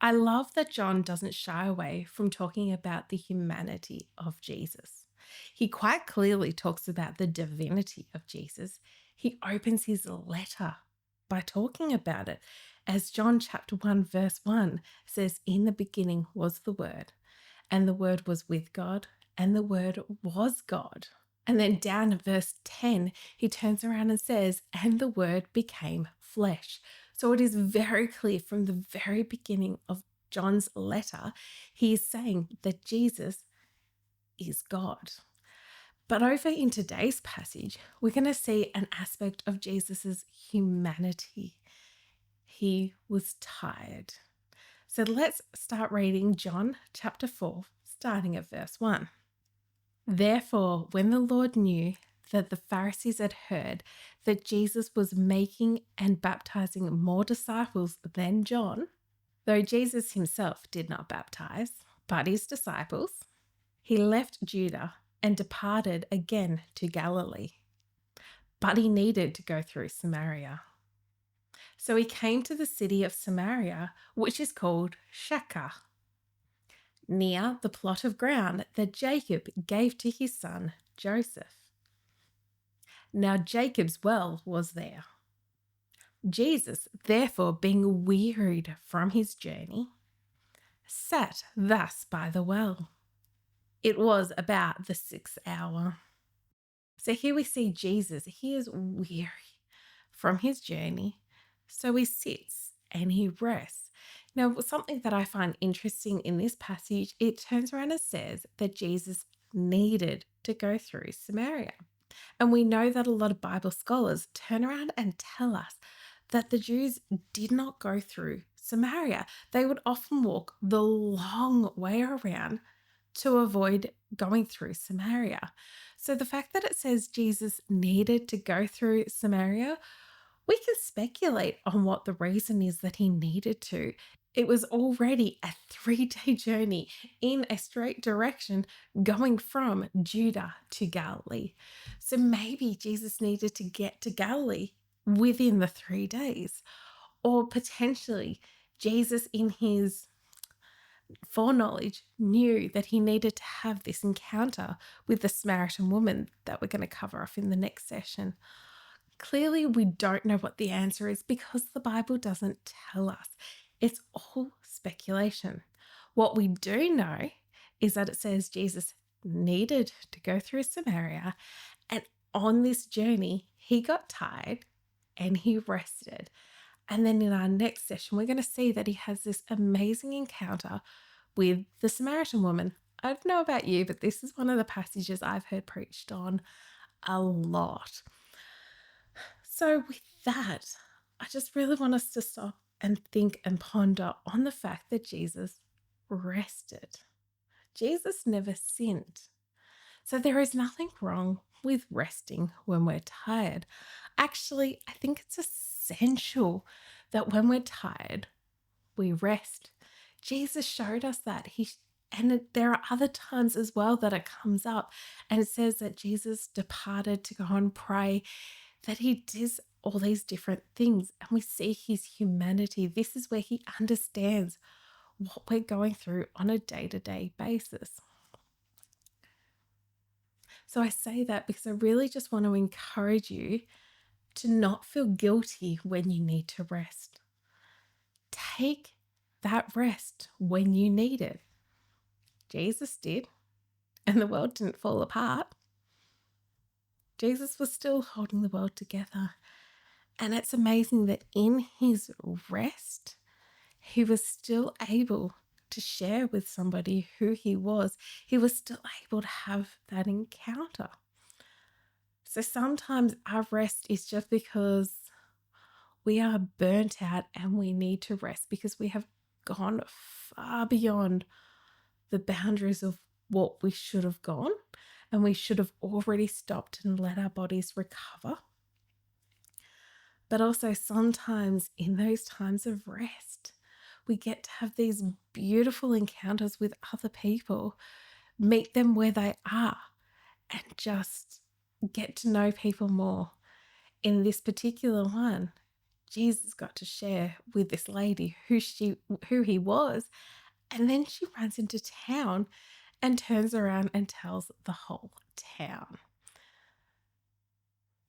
I love that John doesn't shy away from talking about the humanity of Jesus. He quite clearly talks about the divinity of Jesus. He opens his letter by talking about it. As John chapter 1, verse 1 says, "In the beginning was the Word, and the Word was with God, and the Word was God." And then down in verse 10, he turns around and says, "And the Word became flesh." So it is very clear from the very beginning of John's letter, he is saying that Jesus is God. But over in today's passage, we're going to see an aspect of Jesus's humanity. He was tired. So let's start reading John chapter 4, starting at verse 1. Therefore, when the Lord knew that the Pharisees had heard that Jesus was making and baptizing more disciples than John, though Jesus himself did not baptize, but his disciples, he left Judah and departed again to Galilee. But he needed to go through Samaria. So he came to the city of Samaria, which is called Sychar, near the plot of ground that Jacob gave to his son Joseph. Now Jacob's well was there. Jesus, therefore, being wearied from his journey, sat thus by the well. It was about the 6th hour. So here we see Jesus. He is weary from his journey, so he sits and he rests. Now, something that I find interesting in this passage, it turns around and says that Jesus needed to go through Samaria. And we know that a lot of Bible scholars turn around and tell us that the Jews did not go through Samaria. They would often walk the long way around to avoid going through Samaria. So the fact that it says Jesus needed to go through Samaria, we can speculate on what the reason is that he needed to. It was already a 3-day journey in a straight direction going from Judah to Galilee. So maybe Jesus needed to get to Galilee within the 3 days. Or potentially Jesus, in his foreknowledge, knew that he needed to have this encounter with the Samaritan woman that we're going to cover off in the next session. Clearly, we don't know what the answer is because the Bible doesn't tell us. It's all speculation. What we do know is that it says Jesus needed to go through Samaria, and on this journey, he got tired and he rested. And then in our next session, we're going to see that he has this amazing encounter with the Samaritan woman. I don't know about you, but this is one of the passages I've heard preached on a lot. So with that, I just really want us to stop and think and ponder on the fact that Jesus rested. Jesus never sinned. So there is nothing wrong with resting when we're tired. Actually, I think it's essential that when we're tired, we rest. Jesus showed us that. There are other times as well that it comes up, and it says that Jesus departed to go and pray, that he does all these different things, and we see his humanity. This is where he understands what we're going through on a day-to-day basis. So I say that because I really just want to encourage you to not feel guilty when you need to rest. Take that rest when you need it. Jesus did, and the world didn't fall apart. Jesus was still holding the world together. And it's amazing that in his rest, he was still able to share with somebody who he was. He was still able to have that encounter. So sometimes our rest is just because we are burnt out and we need to rest because we have gone far beyond the boundaries of what we should have gone, and we should have already stopped and let our bodies recover. But also sometimes in those times of rest, we get to have these beautiful encounters with other people, meet them where they are, and just get to know people more. In this particular one, Jesus got to share with this lady who he was, and then she runs into town and turns around and tells the whole town.